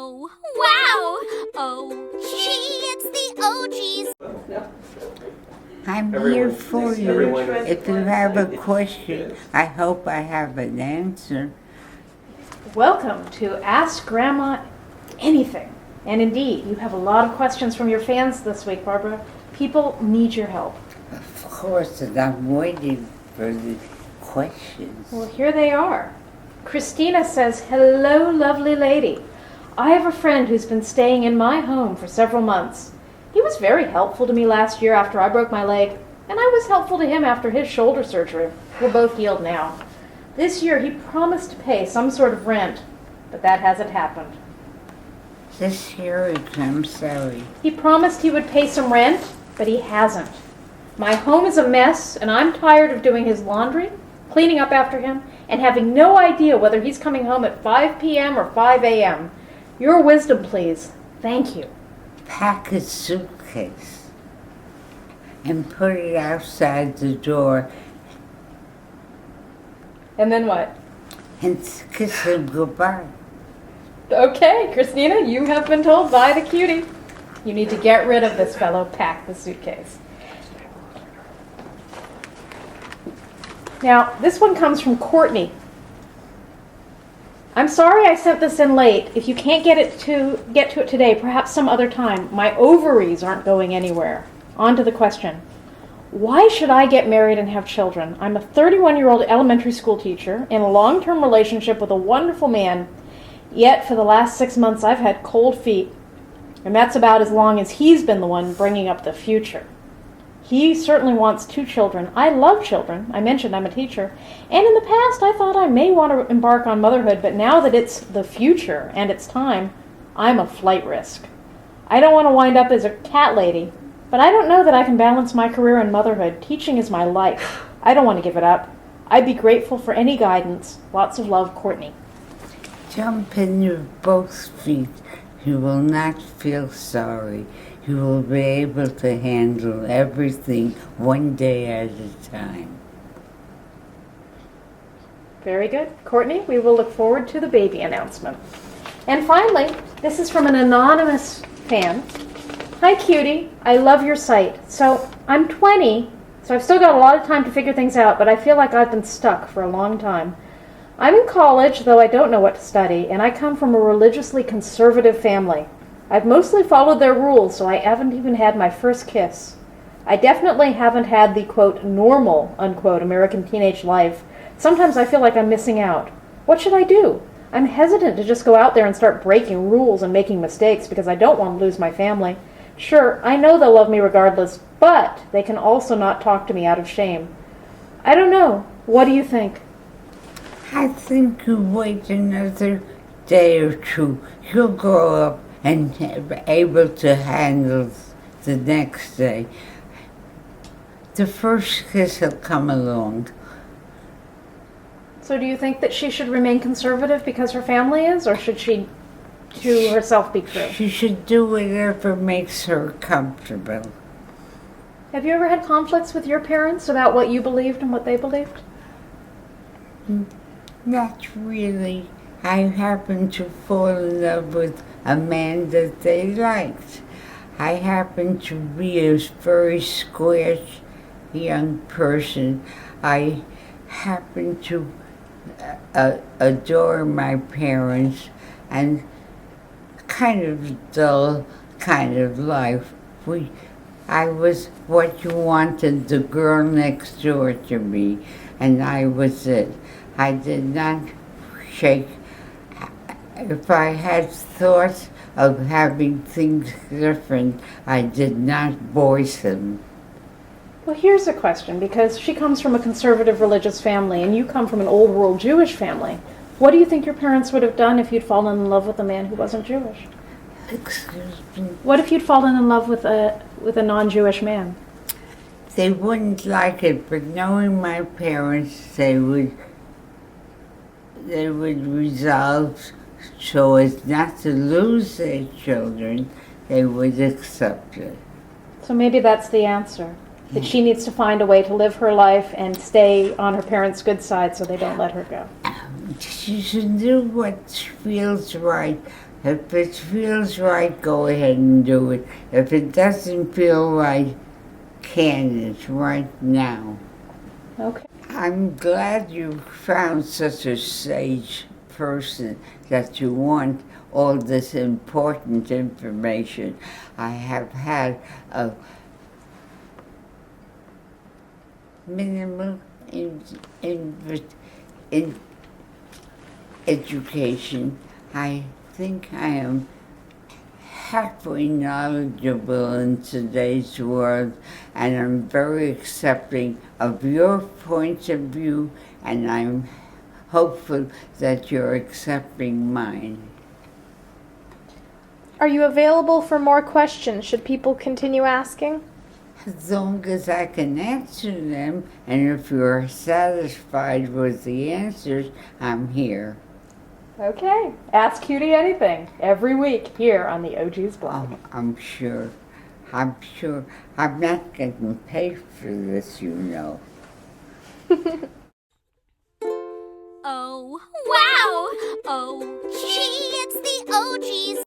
Oh, wow! Oh, gee, it's the OGs. I'm here for you. If you have a question, I hope I have an answer. Welcome to Ask Grandma Anything. And indeed, you have a lot of questions from your fans this week, Barbara. People need your help. Of course, and I'm waiting for the questions. Well, here they are. Christina says, "Hello, lovely lady. I have a friend who's been staying in my home for several months. He was very helpful to me last year after I broke my leg, and I was helpful to him after his shoulder surgery. We're both healed now. This year he promised to pay some sort of rent, but that hasn't happened." This year, I'm sorry. He promised he would pay some rent, but he hasn't. My home is a mess, and I'm tired of doing his laundry, cleaning up after him, and having no idea whether he's coming home at 5 p.m. or 5 a.m. Your wisdom, please. Thank you. Pack a suitcase and put it outside the door And then what? and kiss him goodbye. Okay, Christina, you have been told by the cutie. You need to get rid of this fellow. Pack the suitcase. Now, this one comes from Courtney. "I'm sorry I sent this in late. If you can't get to it today, perhaps some other time. My ovaries aren't going anywhere." On to the question. "Why should I get married and have children? I'm a 31-year-old elementary school teacher in a long-term relationship with a wonderful man. Yet for the last 6 months I've had cold feet. And that's about as long as he's been the one bringing up the future. He certainly wants 2 children. I love children. I mentioned I'm a teacher. And in the past, I thought I may want to embark on motherhood, but now that it's the future and it's time, I'm a flight risk. I don't want to wind up as a cat lady, but I don't know that I can balance my career and motherhood. Teaching is my life. I don't want to give it up. I'd be grateful for any guidance. Lots of love, Courtney." Jump in your both feet. You will not feel sorry. You will be able to handle everything one day at a time. Very good. Courtney, we will look forward to the baby announcement. And finally, this is from an anonymous fan. "Hi, Cutie. I love your site. So I'm 20, so I've still got a lot of time to figure things out, but I feel like I've been stuck for a long time. I'm in college, though I don't know what to study, and I come from a religiously conservative family. I've mostly followed their rules, so I haven't even had my first kiss. I definitely haven't had the, quote, normal, unquote, American teenage life. Sometimes I feel like I'm missing out. What should I do? I'm hesitant to just go out there and start breaking rules and making mistakes because I don't want to lose my family. Sure, I know they'll love me regardless, but they can also not talk to me out of shame. I don't know. What do you think?" I think you wait another day or two. You'll grow up and be able to handle the next day. The first kiss will come along. So do you think that she should remain conservative because her family is, or should she to herself be true? She should do whatever makes her comfortable. Have you ever had conflicts with your parents about what you believed and what they believed? Not really. I happened to fall in love with a man that they liked. I happened to be a very square young person. I happened to adore my parents and kind of dull kind of life. I was what you wanted, the girl next door to me, and I was it. I did not shake. If I had thoughts of having things different, I did not voice them. Well, here's a question, because she comes from a conservative religious family and you come from an old world Jewish family. What do you think your parents would have done if you'd fallen in love with a man who wasn't Jewish? Excuse me? What if you'd fallen in love with a non-Jewish man? They wouldn't like it, but knowing my parents, they would resolve so as not to lose their children, they would accept it. So maybe that's the answer. That she needs to find a way to live her life and stay on her parents' good side so they don't let her go. She should do what feels right If it feels right, go ahead and do it. If it doesn't feel right, can it right now. Okay. I'm glad you found such a sage person that you want all this important information. I have had a minimal in education. I think I am halfway knowledgeable in today's world, and I'm very accepting of your point of view, and I'm hopeful that you're accepting mine. Are you available for more questions? Should people continue asking? As long as I can answer them, and if you're satisfied with the answers, I'm here. Okay. Ask Cutie anything every week here on the OG's blog. Oh, I'm sure. I'm not getting paid for this, you know. Oh, wow! Oh, gee, it's the OGs.